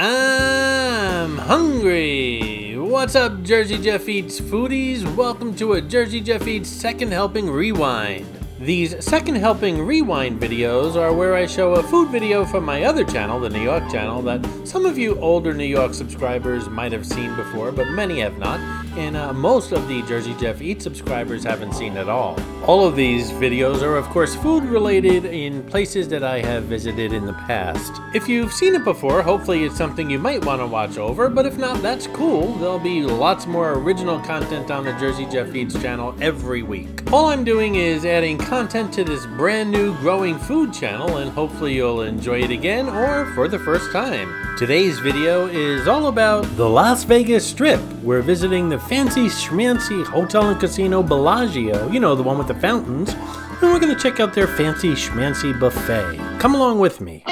I'm hungry! What's up, Jersey Jeff Eats foodies? Welcome to a Jersey Jeff Eats Second Helping Rewind. These Second Helping Rewind videos are where I show a food video from my other channel, the New York channel, that some of you older New York subscribers might have seen before, but many have not, and most of the Jersey Jeff Eats subscribers haven't seen at all. All of these videos are of course food related in places that I have visited in the past. If you've seen it before, hopefully it's something you might want to watch over, but if not, that's cool. There'll be lots more original content on the Jersey Jeff Eats channel every week. All I'm doing is adding content to this brand new growing food channel, and hopefully you'll enjoy it again or for the first time. Today's video is all about the Las Vegas Strip. We're visiting the fancy schmancy hotel and casino Bellagio, you know, the one with the fountains, and we're going to check out their fancy schmancy buffet. Come along with me.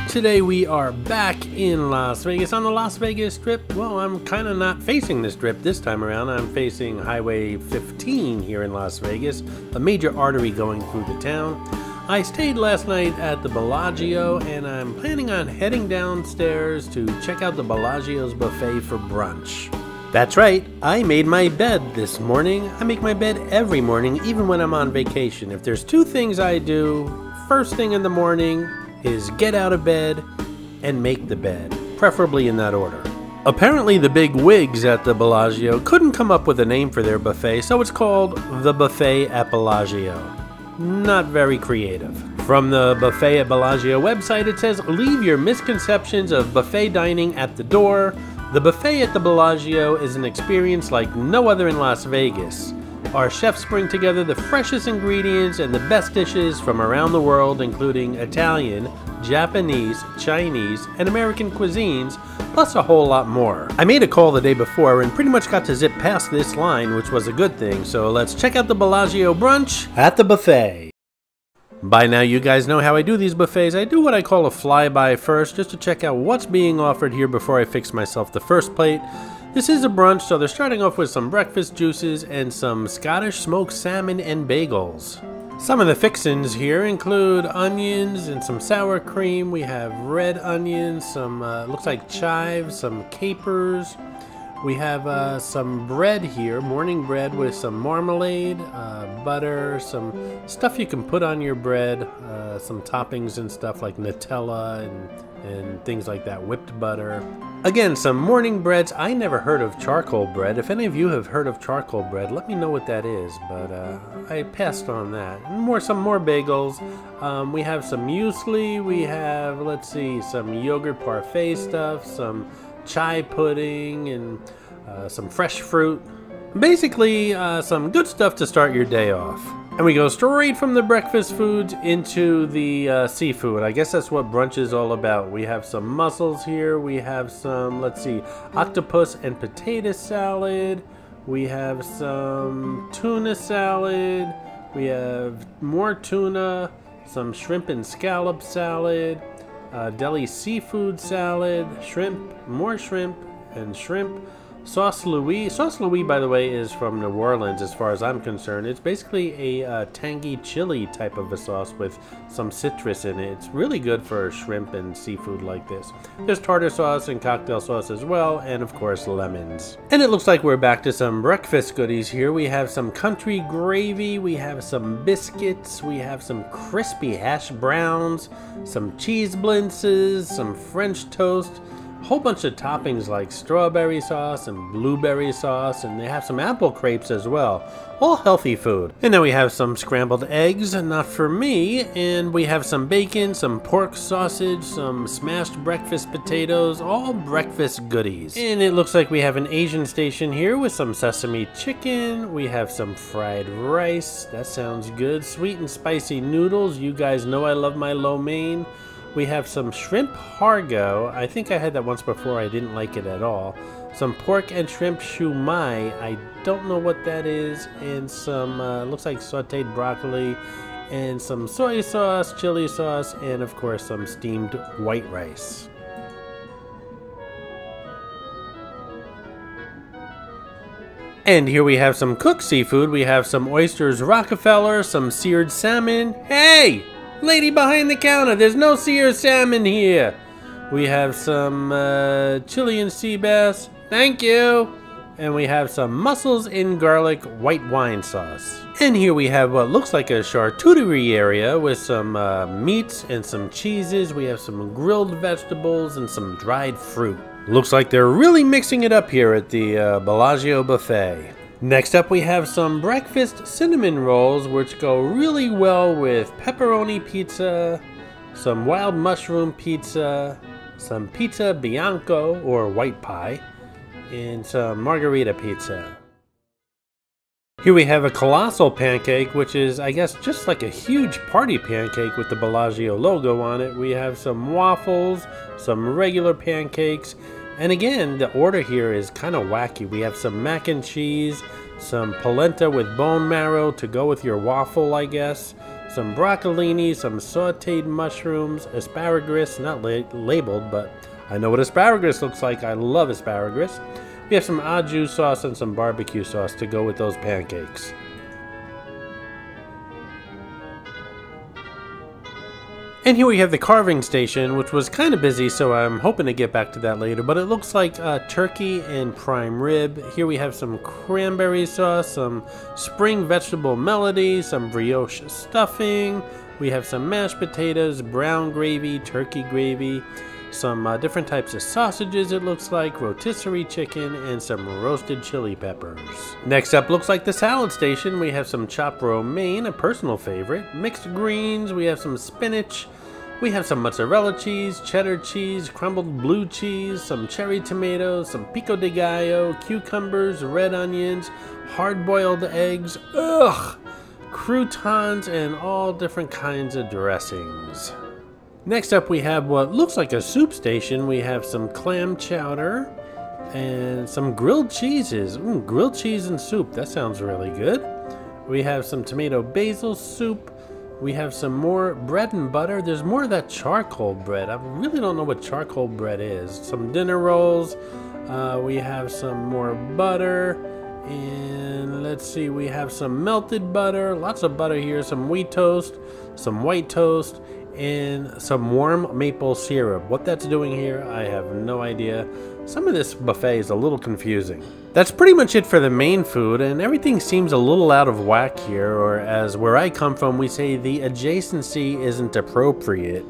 Today we are back in Las Vegas on the Las Vegas Strip. Well, I'm kind of not facing the Strip this time around. I'm facing Highway 15 here in Las Vegas, a major artery going through the town. I stayed last night at the Bellagio, and I'm planning on heading downstairs to check out the Bellagio's buffet for brunch. That's right, I made my bed this morning. I make my bed every morning, even when I'm on vacation. If there's two things I do first thing in the morning, is get out of bed and make the bed, preferably in that order. Apparently the big wigs at the Bellagio couldn't come up with a name for their buffet, so it's called the Buffet at Bellagio. Not very creative. From the Buffet at Bellagio website, it says, leave your misconceptions of buffet dining at the door. The buffet at the Bellagio is an experience like no other in Las Vegas. Our chefs bring together the freshest ingredients and the best dishes from around the world, including Italian, Japanese, Chinese, and American cuisines, plus a whole lot more. I made a call the day before and pretty much got to zip past this line, which was a good thing, so let's check out the Bellagio brunch at the buffet. By now you guys know how I do these buffets. I do what I call a flyby first, just to check out what's being offered here before I fix myself the first plate. This is a brunch, so they're starting off with some breakfast juices and some Scottish smoked salmon and bagels. Some of the fixins here include onions and some sour cream. We have red onions, some looks like chives, some capers. We have some bread here, morning bread with some marmalade, butter, some stuff you can put on your bread, some toppings and stuff like Nutella and things like that, whipped butter. Again, some morning breads. I never heard of charcoal bread. If any of you have heard of charcoal bread, let me know what that is, but I passed on that. Some more bagels. We have some muesli. We have, let's see, some yogurt parfait stuff, some chai pudding, and some fresh fruit. Basically, some good stuff to start your day off. And we go straight from the breakfast foods into the seafood. I guess that's what brunch is all about. We have some mussels here. We have some, let's see, octopus and potato salad. We have some tuna salad. We have more tuna, some shrimp and scallop salad, deli seafood salad, shrimp, more shrimp, and shrimp. Sauce Louis. Sauce Louis, by the way, is from New Orleans as far as I'm concerned. It's basically a tangy chili type of a sauce with some citrus in it. It's really good for shrimp and seafood like this. There's tartar sauce and cocktail sauce as well, and of course lemons. And it looks like we're back to some breakfast goodies here. We have some country gravy, we have some biscuits, we have some crispy hash browns, some cheese blintzes, some French toast, whole bunch of toppings like strawberry sauce and blueberry sauce, and they have some apple crepes as well. All healthy food. And then we have some scrambled eggs, not for me, and we have some bacon, some pork sausage, some smashed breakfast potatoes, all breakfast goodies. And it looks like we have an Asian station here with some sesame chicken. We have some fried rice. That sounds good. Sweet and spicy noodles. You guys know I love my lo mein. We have some shrimp hargo. I think I had that once before. I didn't like it at all. Some pork and shrimp shumai. I don't know what that is. And some, looks like sauteed broccoli. And some soy sauce, chili sauce, and of course some steamed white rice. And here we have some cooked seafood. We have some oysters Rockefeller, some seared salmon. Hey! Lady behind the counter, there's no seared salmon here. We have some Chilean sea bass. Thank you. And we have some mussels in garlic white wine sauce. And here we have what looks like a charcuterie area with some meats and some cheeses. We have some grilled vegetables and some dried fruit. Looks like they're really mixing it up here at the Bellagio buffet. Next up we have some breakfast cinnamon rolls, which go really well with pepperoni pizza, some wild mushroom pizza, some pizza bianco or white pie, and some margarita pizza. Here we have a colossal pancake, which is, I guess, just like a huge party pancake with the Bellagio logo on it. We have some waffles, some regular pancakes, and again, the order here is kind of wacky. We have some mac and cheese, some polenta with bone marrow to go with your waffle, I guess, some broccolini, some sauteed mushrooms, asparagus, not labeled, but I know what asparagus looks like. I love asparagus. We have some au jus sauce and some barbecue sauce to go with those pancakes. And here we have the carving station, which was kind of busy, so I'm hoping to get back to that later. But it looks like turkey and prime rib. Here we have some cranberry sauce, some spring vegetable melody, some brioche stuffing. We have some mashed potatoes, brown gravy, turkey gravy, some different types of sausages, it looks like, rotisserie chicken, and some roasted chili peppers. Next up looks like the salad station. We have some chopped romaine, a personal favorite, mixed greens, we have some spinach, we have some mozzarella cheese, cheddar cheese, crumbled blue cheese, some cherry tomatoes, some pico de gallo, cucumbers, red onions, hard-boiled eggs, croutons, and all different kinds of dressings. Next up we have what looks like a soup station. We have some clam chowder and some grilled cheeses. Grilled cheese and soup, that sounds really good. We have some tomato basil soup. We have some more bread and butter. There's more of that charcoal bread. I really don't know what charcoal bread is. Some dinner rolls. We have some more butter. And let's see, we have some melted butter. Lots of butter here. Some wheat toast, some white toast, and some warm maple syrup. What that's doing here, I have no idea. Some of this buffet is a little confusing. That's pretty much it for the main food, and everything seems a little out of whack here, or as where I come from, we say the adjacency isn't appropriate.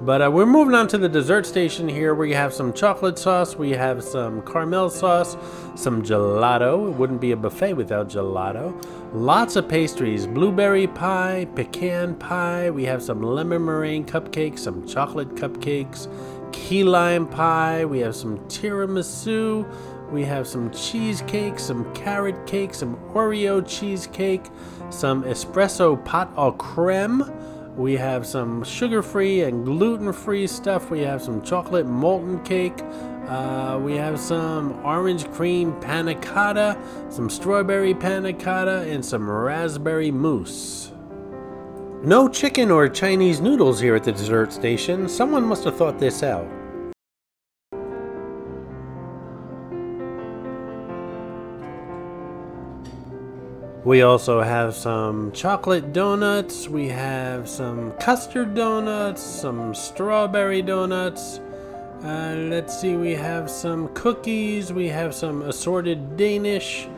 But we're moving on to the dessert station here. We have some chocolate sauce, we have some caramel sauce, some gelato. It wouldn't be a buffet without gelato. Lots of pastries, blueberry pie, pecan pie. We have some lemon meringue cupcakes, some chocolate cupcakes, key lime pie. We have some tiramisu. We have some cheesecake, some carrot cake, some Oreo cheesecake, some espresso pâte au crème. We have some sugar-free and gluten-free stuff. We have some chocolate molten cake. We have some orange cream panna cotta, some strawberry panna cotta, and some raspberry mousse. No chicken or Chinese noodles here at the dessert station. Someone must have thought this out. We also have some chocolate donuts, we have some custard donuts, some strawberry donuts. Let's see, we have some cookies, we have some assorted Danish,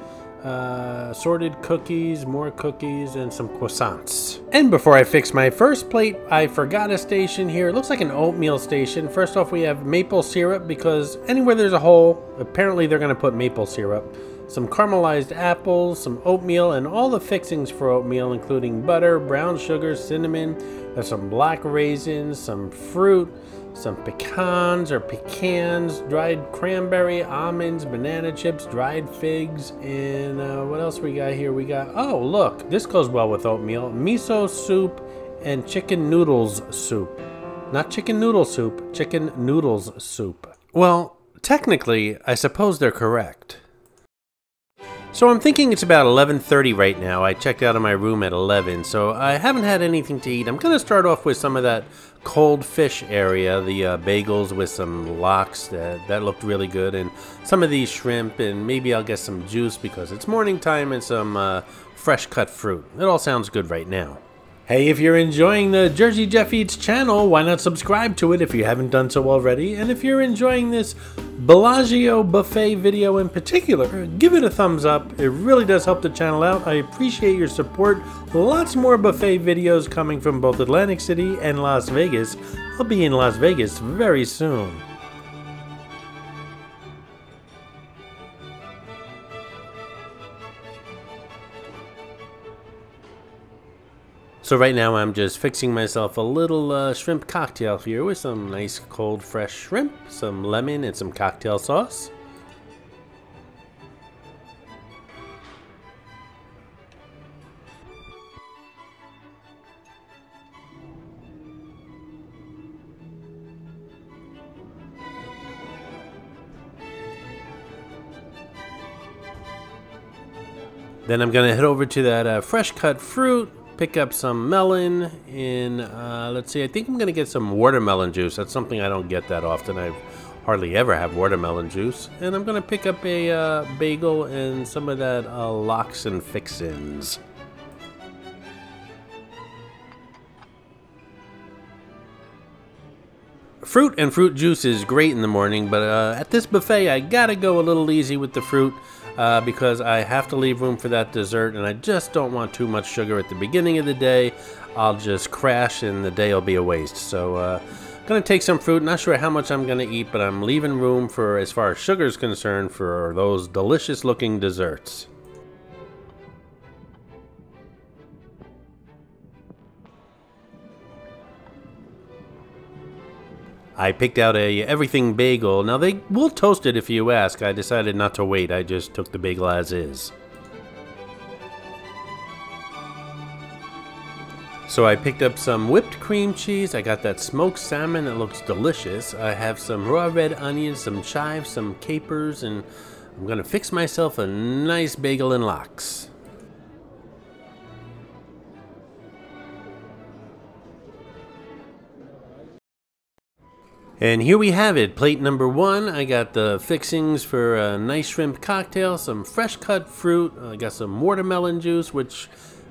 assorted cookies, more cookies, and some croissants. And before I fix my first plate, I forgot a station here. It looks like an oatmeal station. First off, we have maple syrup, because anywhere there's a hole, apparently they're going to put maple syrup. Some caramelized apples, some oatmeal, and all the fixings for oatmeal, including butter, brown sugar, cinnamon. There's some black raisins, some fruit, some pecans or pecans, dried cranberry, almonds, banana chips, dried figs, and what else we got here? We got, oh look, this goes well with oatmeal, miso soup and chicken noodles soup. Not chicken noodle soup, chicken noodles soup. Well, technically, I suppose they're correct. So I'm thinking it's about 11:30 right now. I checked out of my room at 11, so I haven't had anything to eat. I'm going to start off with some of that cold fish area, the bagels with some lox that looked really good, and some of these shrimp, and maybe I'll get some juice because it's morning time, and some fresh cut fruit. It all sounds good right now. Hey, if you're enjoying the Jersey Jeff Eats channel, why not subscribe to it if you haven't done so already? And if you're enjoying this Bellagio buffet video in particular, give it a thumbs up. It really does help the channel out. I appreciate your support. Lots more buffet videos coming from both Atlantic City and Las Vegas. I'll be in Las Vegas very soon. So right now I'm just fixing myself a little shrimp cocktail here with some nice cold fresh shrimp, some lemon, and some cocktail sauce. Then I'm gonna head over to that fresh cut fruit. Pick up some melon, and let's see, I think I'm going to get some watermelon juice. That's something I don't get that often. I hardly ever have watermelon juice. And I'm going to pick up a bagel and some of that lox and fixins. Fruit and fruit juice is great in the morning, but at this buffet I gotta go a little easy with the fruit. Because I have to leave room for that dessert, and I just don't want too much sugar at the beginning of the day. I'll just crash and the day will be a waste. So gonna take some fruit. Not sure how much I'm gonna eat, but I'm leaving room for, as far as sugar is concerned, for those delicious looking desserts. I picked out a everything bagel. Now they will toast it if you ask. I decided not to wait. I just took the bagel as is. So I picked up some whipped cream cheese. I got that smoked salmon that looks delicious. I have some raw red onions, some chives, some capers, and I'm gonna fix myself a nice bagel and lox. And here we have it, plate number one. I got the fixings for a nice shrimp cocktail, some fresh cut fruit. I got some watermelon juice, which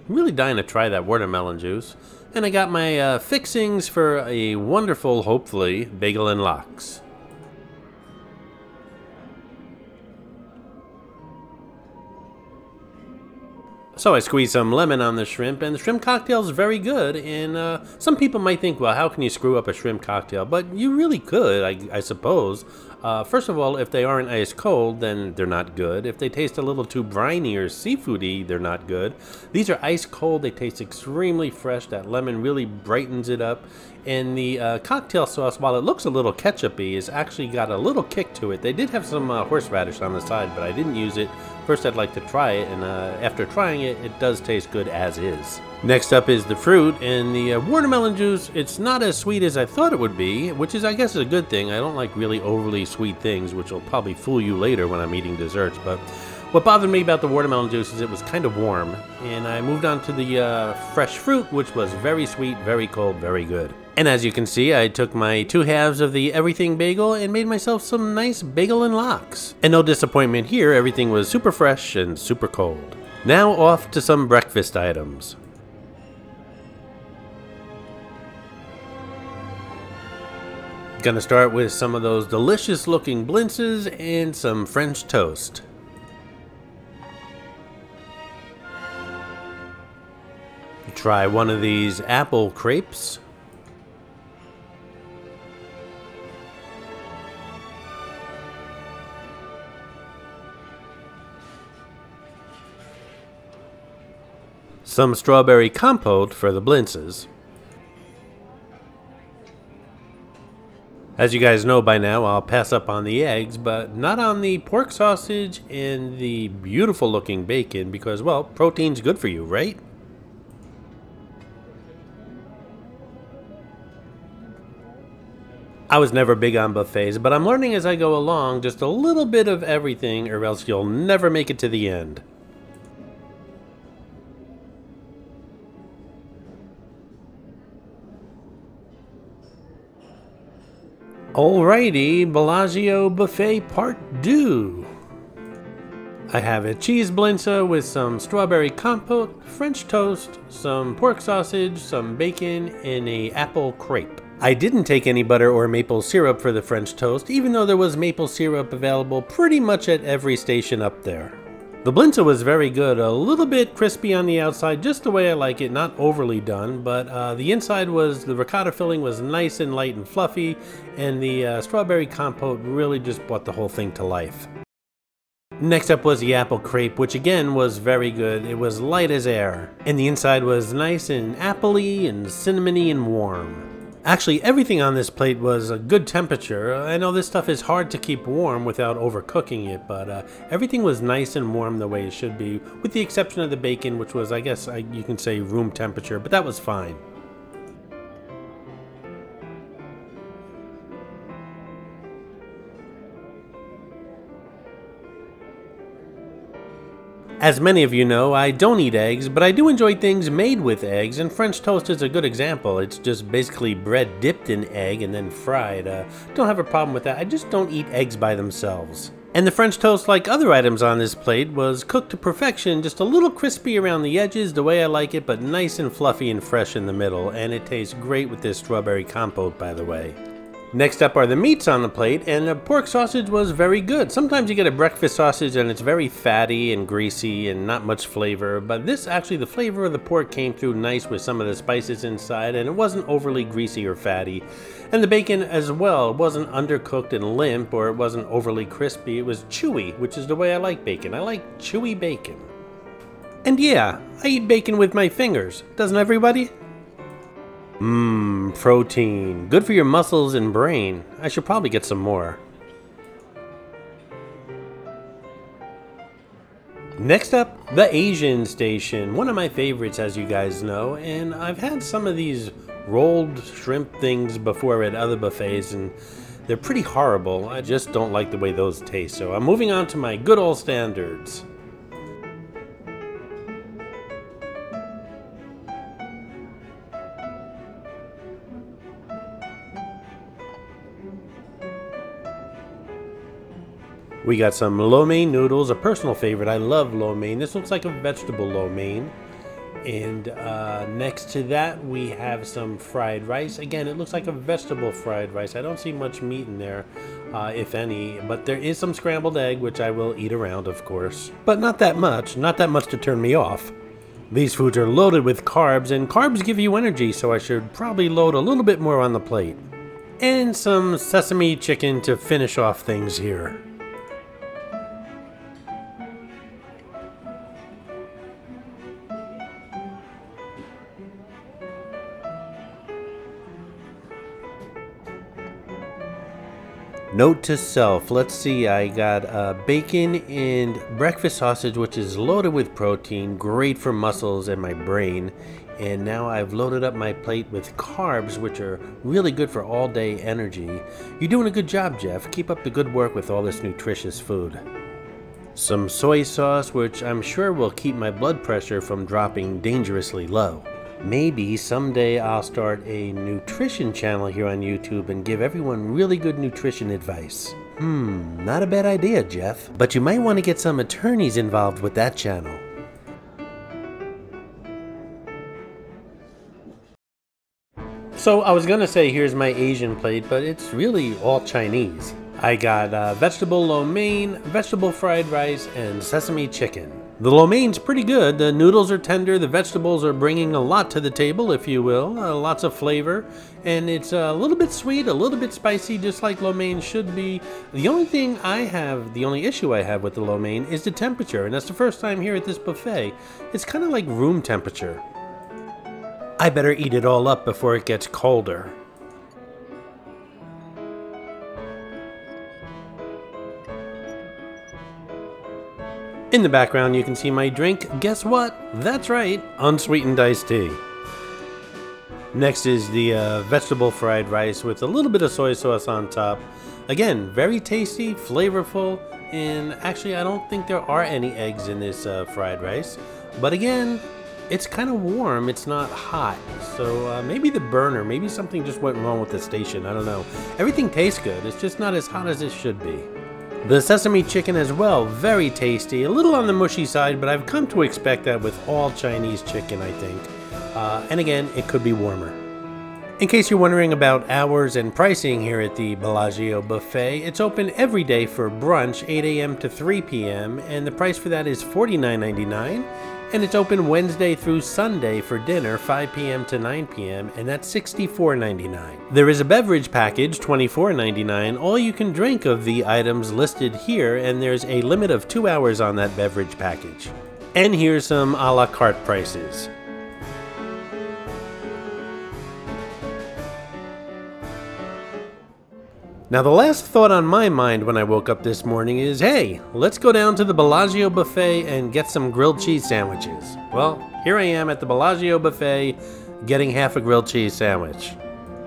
I'm really dying to try that watermelon juice. And I got my fixings for a wonderful, hopefully, bagel and lox. So I squeezed some lemon on the shrimp, and the shrimp cocktail is very good. And some people might think, well, how can you screw up a shrimp cocktail? But you really could, I suppose. First of all, if they aren't ice cold, then they're not good. If they taste a little too briny or seafoody, they're not good. These are ice cold. They taste extremely fresh. That lemon really brightens it up. And the cocktail sauce, while it looks a little ketchup-y, has actually got a little kick to it. They did have some horseradish on the side, but I didn't use it. First, I'd like to try it, and after trying it, it does taste good as is. Next up is the fruit, and the watermelon juice. It's not as sweet as I thought it would be, which is, I guess, a good thing. I don't like really overly sweet things, which will probably fool you later when I'm eating desserts, but what bothered me about the watermelon juice is it was kind of warm, and I moved on to the fresh fruit, which was very sweet, very cold, very good. And as you can see, I took my 2 halves of the everything bagel and made myself some nice bagel and lox. And no disappointment here, everything was super fresh and super cold. Now off to some breakfast items. Gonna start with some of those delicious looking blintzes and some French toast. Try one of these apple crepes. Some strawberry compote for the blintzes. As you guys know by now, I'll pass up on the eggs, but not on the pork sausage and the beautiful looking bacon because, well, protein's good for you, right? I was never big on buffets, but I'm learning as I go along, just a little bit of everything or else you'll never make it to the end. Alrighty, Bellagio Buffet Part 2. I have a cheese blinza with some strawberry compote, French toast, some pork sausage, some bacon, and a apple crepe. I didn't take any butter or maple syrup for the French toast, even though there was maple syrup available pretty much at every station up there. The blinza was very good, a little bit crispy on the outside, just the way I like it, not overly done, but the inside the ricotta filling was nice and light and fluffy, and the strawberry compote really just brought the whole thing to life. Next up was the apple crepe, which again was very good. It was light as air, and the inside was nice and appley and cinnamony and warm. Actually, everything on this plate was a good temperature. I know this stuff is hard to keep warm without overcooking it, but everything was nice and warm the way it should be, with the exception of the bacon, which was, I guess you can say room temperature, but that was fine. As many of you know, I don't eat eggs, but I do enjoy things made with eggs, and French toast is a good example. It's just basically bread dipped in egg and then fried. Don't have a problem with that. I just don't eat eggs by themselves. And the French toast, like other items on this plate, was cooked to perfection, just a little crispy around the edges the way I like it, but nice and fluffy and fresh in the middle, and it tastes great with this strawberry compote, by the way. Next up are the meats on the plate, and the pork sausage was very good. Sometimes you get a breakfast sausage and it's very fatty and greasy and not much flavor, but this actually, the flavor of the pork came through nice with some of the spices inside, and it wasn't overly greasy or fatty. And the bacon as well wasn't undercooked and limp, or it wasn't overly crispy. It was chewy, which is the way I like bacon. I like chewy bacon. And yeah, I eat bacon with my fingers. Doesn't everybody? Protein. Good for your muscles and brain. I should probably get some more. Next up, the Asian station. One of my favorites, as you guys know, and I've had some of these rolled shrimp things before at other buffets, and they're pretty horrible. I just don't like the way those taste, so I'm moving on to my good old standards. We got some lo mein noodles, a personal favorite. I love lo mein. This looks like a vegetable lo mein. And next to that, we have some fried rice. Again, it looks like a vegetable fried rice. I don't see much meat in there, if any. But there is some scrambled egg, which I will eat around, of course. But not that much. Not that much to turn me off. These foods are loaded with carbs, and carbs give you energy, so I should probably load a little bit more on the plate. And some sesame chicken to finish off things here. Note to self, let's see, I got bacon and breakfast sausage, which is loaded with protein, great for muscles and my brain. And now I've loaded up my plate with carbs, which are really good for all day energy. You're doing a good job, Jeff. Keep up the good work with all this nutritious food. Some soy sauce, which I'm sure will keep my blood pressure from dropping dangerously low. Maybe someday I'll start a nutrition channel here on YouTube and give everyone really good nutrition advice. Not a bad idea, Jeff. But you might want to get some attorneys involved with that channel. So I was gonna say here's my Asian plate, but it's really all Chinese. I got vegetable lo mein, vegetable fried rice, and sesame chicken. The lo mein's pretty good. The noodles are tender, the vegetables are bringing a lot to the table, if you will. Lots of flavor, and it's a little bit sweet, a little bit spicy, just like lo mein should be. The only issue I have with the lo mein is the temperature, and that's the first time here at this buffet. It's kind of like room temperature. I better eat it all up before it gets colder. In the background you can see my drink. Guess what? That's right, unsweetened iced tea. Next is the vegetable fried rice with a little bit of soy sauce on top. Again, very tasty, flavorful, and actually I don't think there are any eggs in this fried rice. But again, it's kind of warm, it's not hot. So maybe the burner, maybe something just went wrong with the station, I don't know. Everything tastes good, it's just not as hot as it should be. The sesame chicken as well, very tasty, a little on the mushy side, but I've come to expect that with all Chinese chicken, I think. And again, it could be warmer. In case you're wondering about hours and pricing here at the Bellagio Buffet, it's open every day for brunch, 8 a.m. to 3 p.m., and the price for that is $49.99, and it's open Wednesday through Sunday for dinner, 5 p.m. to 9 p.m., and that's $64.99. There is a beverage package, $24.99, all you can drink of the items listed here, and there's a limit of 2 hours on that beverage package. And here's some a la carte prices. Now the last thought on my mind when I woke up this morning is, hey, let's go down to the Bellagio Buffet and get some grilled cheese sandwiches. Well, here I am at the Bellagio Buffet getting half a grilled cheese sandwich.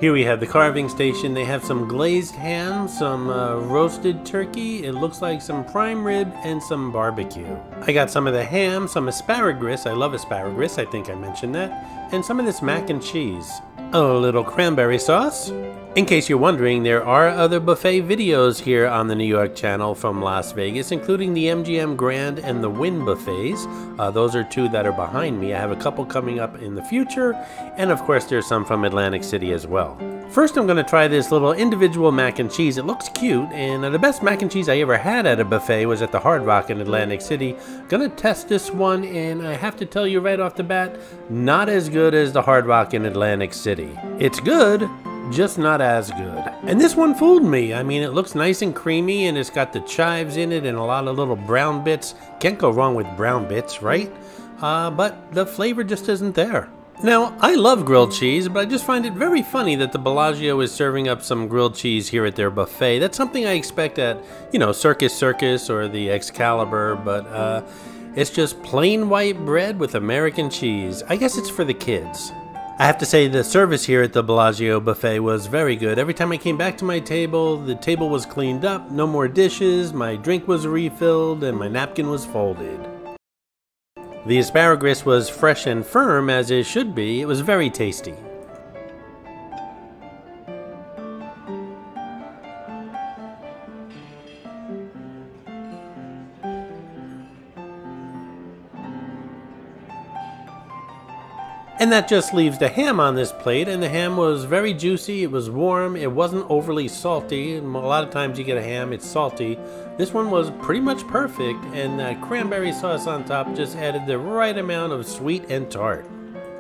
Here we have the carving station. They have some glazed ham, some roasted turkey, it looks like some prime rib, and some barbecue. I got some of the ham, some asparagus, I love asparagus, I think I mentioned that, and some of this mac and cheese. A little cranberry sauce. In case you're wondering, there are other buffet videos here on the New York channel from Las Vegas, including the MGM Grand and the Wynn buffets. Those are two that are behind me. I have a couple coming up in the future, and of course there's some from Atlantic City as well. First I'm going to try this little individual mac and cheese. It looks cute, and the best mac and cheese I ever had at a buffet was at the Hard Rock in Atlantic City. Gonna test this one, and I have to tell you right off the bat, not as good as the Hard Rock in Atlantic City. It's good, just not as good. And this one fooled me. I mean, it looks nice and creamy, and it's got the chives in it and a lot of little brown bits. Can't go wrong with brown bits, right? But the flavor just isn't there. Now, I love grilled cheese, but I just find it very funny that the Bellagio is serving up some grilled cheese here at their buffet. That's something I expect at, you know, Circus or the Excalibur, but it's just plain white bread with American cheese. I guess it's for the kids. I have to say the service here at the Bellagio Buffet was very good. Every time I came back to my table, the table was cleaned up, no more dishes, my drink was refilled, and my napkin was folded. The asparagus was fresh and firm as it should be. It was very tasty. And that just leaves the ham on this plate, and the ham was very juicy, it was warm, it wasn't overly salty. A lot of times you get a ham, it's salty. This one was pretty much perfect, and that cranberry sauce on top just added the right amount of sweet and tart.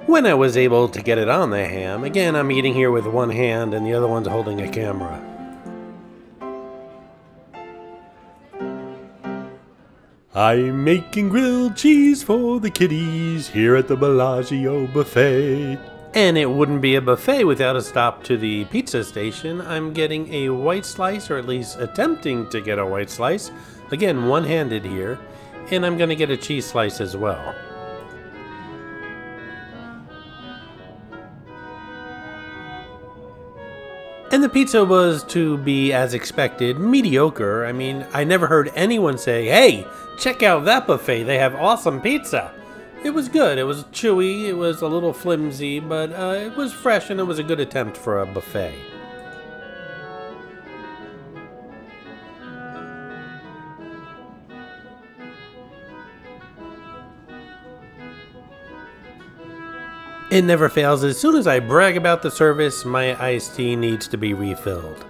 When I was able to get it on the ham, again I'm eating here with one hand and the other one's holding a camera. I'm making grilled cheese for the kiddies here at the Bellagio Buffet. And it wouldn't be a buffet without a stop to the pizza station. I'm getting a white slice, or at least attempting to get a white slice. Again, one-handed here. And I'm going to get a cheese slice as well. And the pizza was, to be as expected, mediocre. I mean, I never heard anyone say, hey, check out that buffet, they have awesome pizza. It was good, it was chewy, it was a little flimsy, but it was fresh and it was a good attempt for a buffet. It never fails. As soon as I brag about the service, my iced tea needs to be refilled.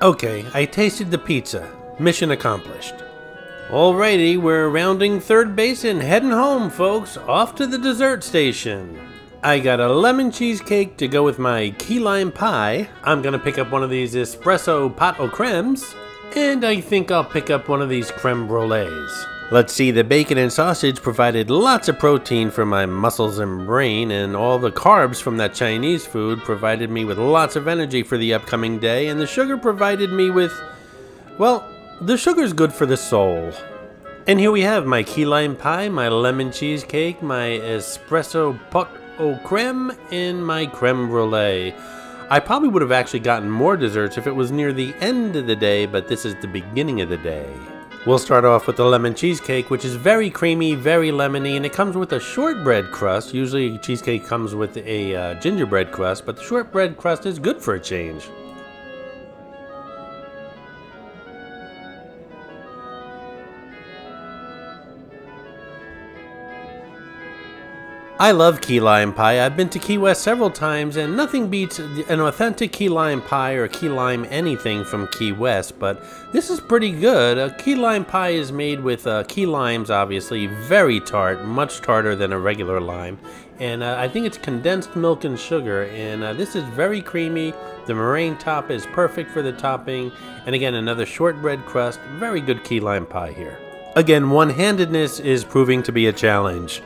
Okay, I tasted the pizza. Mission accomplished. Alrighty, we're rounding third base and heading home, folks. Off to the dessert station. I got a lemon cheesecake to go with my key lime pie. I'm gonna pick up one of these espresso pot au cremes. And I think I'll pick up one of these creme brulees. Let's see, the bacon and sausage provided lots of protein for my muscles and brain, and all the carbs from that Chinese food provided me with lots of energy for the upcoming day, and the sugar provided me with, well, The sugar's good for the soul. And here we have my key lime pie, my lemon cheesecake, my espresso pot au creme, and my creme brulee. I probably would have actually gotten more desserts if it was near the end of the day, but this is the beginning of the day. We'll start off with the lemon cheesecake, which is very creamy, very lemony, and it comes with a shortbread crust. Usually cheesecake comes with a gingerbread crust, but the shortbread crust is good for a change. I love key lime pie. I've been to Key West several times, and nothing beats an authentic key lime pie or key lime anything from Key West, but this is pretty good. A key lime pie is made with key limes, obviously, very tart, much tarter than a regular lime, and I think it's condensed milk and sugar, and this is very creamy. The meringue top is perfect for the topping, and again, another shortbread crust. Very good key lime pie here. Again, one-handedness is proving to be a challenge.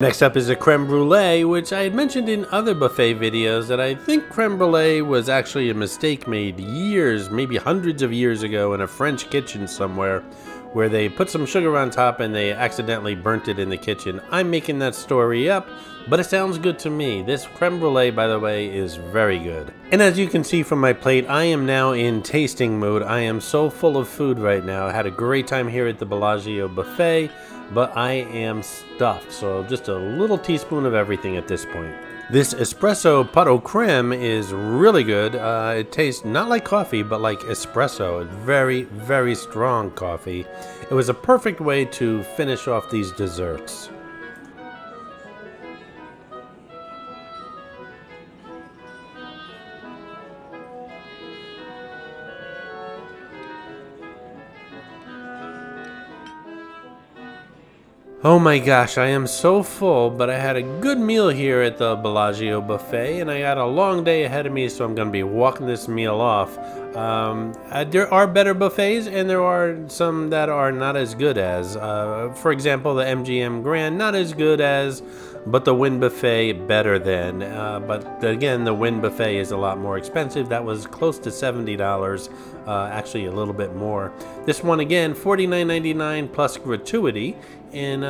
Next up is a creme brulee, which I had mentioned in other buffet videos that I think creme brulee was actually a mistake made years, maybe hundreds of years ago in a French kitchen somewhere, where they put some sugar on top and they accidentally burnt it in the kitchen. I'm making that story up, but it sounds good to me. This creme brulee, by the way, is very good. And as you can see from my plate, I am now in tasting mood. I am so full of food right now. I had a great time here at the Bellagio buffet, but I am stuffed, so just a little teaspoon of everything at this point. This espresso pot au creme is really good. It tastes not like coffee, but like espresso. Very, very strong coffee. It was a perfect way to finish off these desserts. Oh my gosh, I am so full, but I had a good meal here at the Bellagio buffet, and I got a long day ahead of me, so I'm going to be walking this meal off. There are better buffets, and there are some that are not as good as. For example, the MGM Grand, not as good as, but the Wynn Buffet, better than. But again, the Wynn Buffet is a lot more expensive. That was close to $70, actually a little bit more. This one, again, $49.99 plus gratuity. And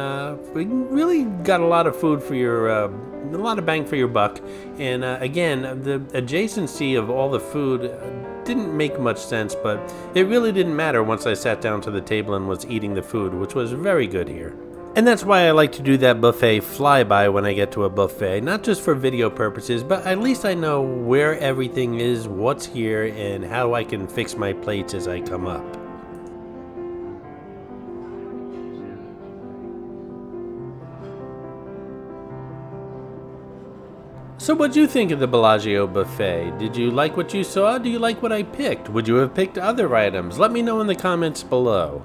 we really got a lot of food for your, a lot of bang for your buck. And again, the adjacency of all the food didn't make much sense, but it really didn't matter once I sat down to the table and was eating the food, which was very good here. And that's why I like to do that buffet flyby when I get to a buffet, not just for video purposes, but at least I know where everything is, what's here, and how I can fix my plates as I come up. So what'd you think of the Bellagio buffet? Did you like what you saw? Do you like what I picked? Would you have picked other items? Let me know in the comments below.